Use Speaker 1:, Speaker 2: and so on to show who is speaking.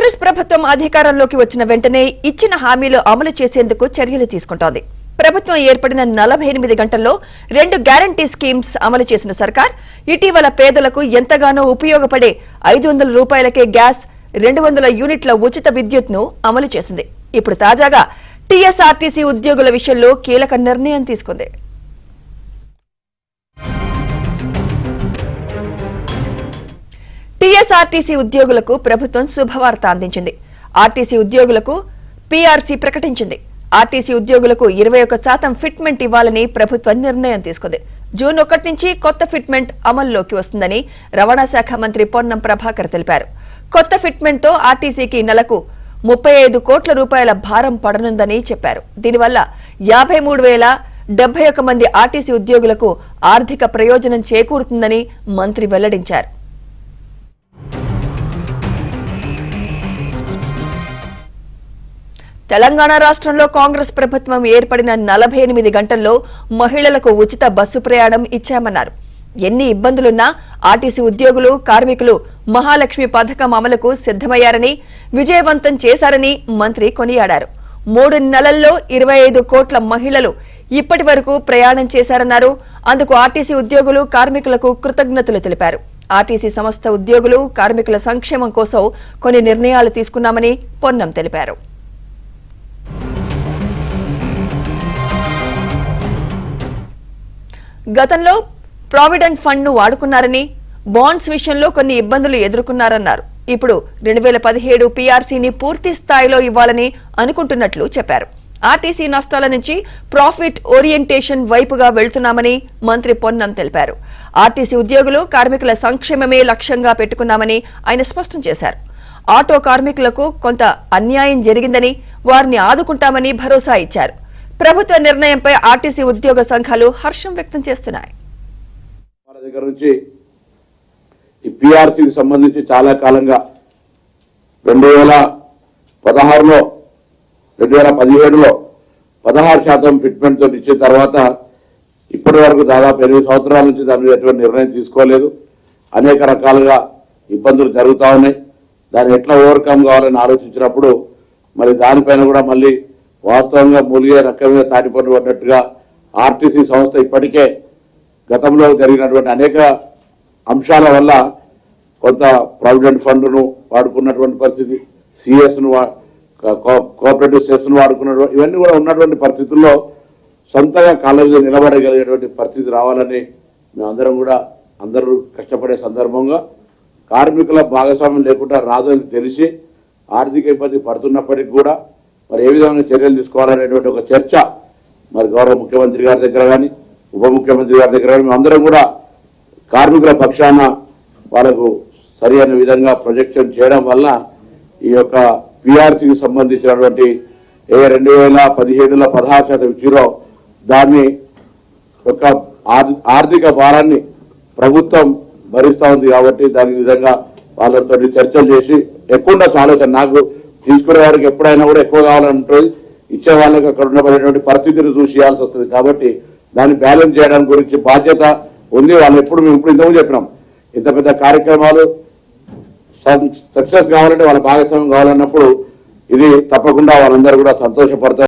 Speaker 1: కాంగ్రెస్ ప్రభుత్వం అధికారంలోకి వచ్చిన వెంటనే ఇచ్చిన హామీలు అమలు చేసేందుకు చర్యలు తీసుకుంటోంది. ప్రభుత్వం ఏర్పడిన 48 గంటల్లో 2 గ్యారంటీ స్కీమ్స్ అమలు చేసిన సర్కార్ ఇటీవల పేదలకు ఎంతగానో ఉపయోగపడే 500 రూపాయలకే గ్యాస్, 200 యూనిట్ల ఉచిత విద్యుత్ను అమలు చేసింది. ఇప్పుడు తాజాగా టీఎస్ఆర్టీసీ ఉద్యోగుల విషయంలో కీలక నిర్ణయం తీసుకుంది. టీఎస్ఆర్టీసీ ఉద్యోగులకు ప్రభుత్వం శుభవార్త అందించింది. ఆర్టీసీ ఉద్యోగులకు పీఆర్సీ ప్రకటించింది. ఆర్టీసీ ఉద్యోగులకు 21% ఫిట్మెంట్ ఇవ్వాలని ప్రభుత్వం నిర్ణయం తీసుకుంది. జూన్ 1 నుంచి కొత్త ఫిట్మెంట్ అమల్లోకి వస్తుందని రవాణా శాఖ మంత్రి పొన్నం ప్రభాకర్ తెలిపారు. కొత్త ఫిట్మెంట్తో ఆర్టీసీకి నెలకు 35 కోట్ల రూపాయల భారం పడనుందని చెప్పారు. దీనివల్ల 53,071 మంది ఆర్టీసీ ఉద్యోగులకు ఆర్థిక ప్రయోజనం చేకూరుతుందని మంత్రి వెల్లడించారు. తెలంగాణ రాష్ట్రంలో కాంగ్రెస్ ప్రభుత్వం ఏర్పడిన 48 గంటల్లో మహిళలకు ఉచిత బస్సు ప్రయాణం ఇచ్చామన్నారు. ఎన్ని ఇబ్బందులున్నా ఆర్టీసీ ఉద్యోగులు, కార్మికులు మహాలక్ష్మి పథకం అమలుకు సిద్దమయ్యారని, విజయవంతం చేశారని మంత్రి కొనియాడారు. 3 నెలల్లో 25 కోట్ల మహిళలు ఇప్పటి వరకు ప్రయాణం చేశారన్నారు. అందుకు ఆర్టీసీ ఉద్యోగులు, కార్మికులకు కృతజ్ఞతలు తెలిపారు. ఆర్టీసీ సంస్థ ఉద్యోగులు, కార్మికుల సంక్షేమం కోసం కొన్ని నిర్ణయాలు తీసుకున్నామని పొన్నం తెలిపారు. గతంలో ప్రావిడెంట్ ఫండ్ ను వాడుకున్నారని, బాండ్స్ విషయంలో కొన్ని ఇబ్బందులు ఎదుర్కొన్నారన్నారు. ఇప్పుడు 2017 పీఆర్సీని పూర్తి స్థాయిలో ఇవ్వాలని అనుకుంటున్నట్లు చెప్పారు. ఆర్టీసీ నష్టాల నుంచి ప్రాఫిట్ ఓరియంటేషన్ వైపుగా వెళ్తున్నామని మంత్రి పొన్నం తెలిపారు. ఆర్టీసీ ఉద్యోగులు, కార్మికుల సంక్షేమమే లక్ష్యంగా పెట్టుకున్నామని ఆయన స్పష్టం చేశారు. ఆటో కార్మికులకు కొంత అన్యాయం జరిగిందని, వారిని ఆదుకుంటామని భరోసా ఇచ్చారు. ప్రభుత్వ నిర్ణయంపై ఆర్టీసీ ఉద్యోగ సంఘాలు హర్షం వ్యక్తం చేస్తున్నాయి.
Speaker 2: మన దగ్గర నుంచి ఈ పీఆర్సీకి సంబంధించి చాలా కాలంగా 2016లో 2017లో 16% ఫిట్మెంట్ తో ఇచ్చిన తర్వాత ఇప్పటి వరకు దాదాపు 8 సంవత్సరాల నుంచి దాని మీద ఎటువంటి నిర్ణయం తీసుకోలేదు. అనేక రకాలుగా ఇబ్బందులు జరుగుతూ ఉన్నాయి. దాన్ని ఎట్లా ఓవర్కమ్ కావాలని ఆలోచించినప్పుడు మరి దానిపైన కూడా మళ్ళీ వాస్తవంగా మూలిగే రకం మీద తాటిపట్టు పడినట్టుగా ఆర్టీసీ సంస్థ ఇప్పటికే గతంలో జరిగినటువంటి అనేక అంశాల వల్ల కొంత ప్రావిడెంట్ ఫండ్ను వాడుకున్నటువంటి పరిస్థితి, సిఎస్ను కోఆపరేటివ్ సెస్ను వాడుకున్నటువంటి, ఇవన్నీ కూడా ఉన్నటువంటి పరిస్థితుల్లో సొంతంగా కాళ్ళ మీద నిలబడగలిగేటువంటి పరిస్థితి రావాలని మేమందరం కూడా అందరూ కష్టపడే సందర్భంగా కార్మికుల భాగస్వామ్యం లేకుండా రాదని తెలిసి ఆర్థిక ఇబ్బంది పడుతున్నప్పటికీ కూడా మరి ఏ విధమైన చర్యలు తీసుకోవాలనేటువంటి ఒక చర్చ మరి గౌరవ ముఖ్యమంత్రి గారి దగ్గర కానీ, ఉప ముఖ్యమంత్రి గారి దగ్గర కానీ మేమందరం కూడా కార్మికుల పక్షాన వాళ్ళకు సరి అయిన విధంగా ప్రొజెక్షన్ చేయడం వల్ల ఈ యొక్క పీఆర్సీకి సంబంధించినటువంటి 2017లో 16% ఇచ్చిరో దాన్ని యొక్క ఆర్థిక భారాన్ని ప్రభుత్వం భరిస్తూ ఉంది. కాబట్టి దాని విధంగా వాళ్ళతో చర్చలు చేసి ఎక్కువ ఆలోచన, నాకు తీసుకునే వారికి ఎప్పుడైనా కూడా ఎక్కువ కావాలంటుంది, ఇచ్చే వాళ్ళకి అక్కడ ఉండబడేటువంటి పరిస్థితిని చూసి ఇవ్వాల్సి వస్తుంది. కాబట్టి దాన్ని బ్యాలెన్స్ చేయడానికి గురించి బాధ్యత ఉంది. వాళ్ళు ఎప్పుడు మేము ఇప్పుడు ఇంతకు చెప్పినాం, ఇంత పెద్ద కార్యక్రమాలు సక్సెస్ కావాలంటే వాళ్ళ భాగస్వామ్యం కావాలన్నప్పుడు ఇది తప్పకుండా వాళ్ళందరూ కూడా సంతోషపడతారు.